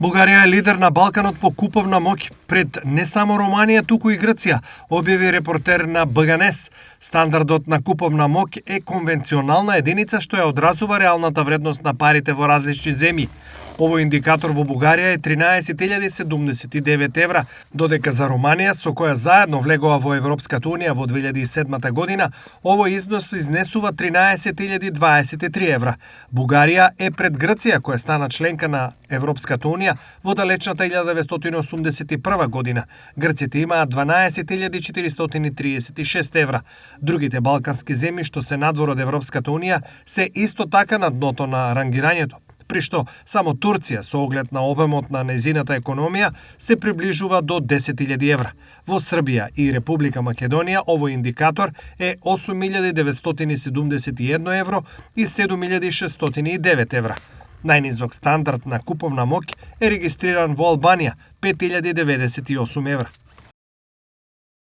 Бугарија е лидер на Балканот по куповна моќ пред не само Романија, туку и Грција, објави репортер на БГНЕС. Стандардот на куповна моќ е конвенционална единица што ја одразува реалната вредност на парите во различни земји. Овој индикатор во Бугарија е 13.079 евра, додека за Романија, со која заедно влегува во Европската унија во 2007 година, овој износ изнесува 13.023 евра. Бугарија е пред Грција, која стана членка на Европската унија во далечната 1981 година. Грците имаат 12.436 евра. Другите балкански земји што се надвор од Европската унија се исто така на дното на рангирањето, при што само Турција, со оглед на обемот на незината економија, се приближува до 10.000 евра. Во Србија и Република Македонија овој индикатор е 8.971 евро и 7.609 евра. Најнизок стандард на куповна моќ е регистриран во Албанија, 5.098 евра.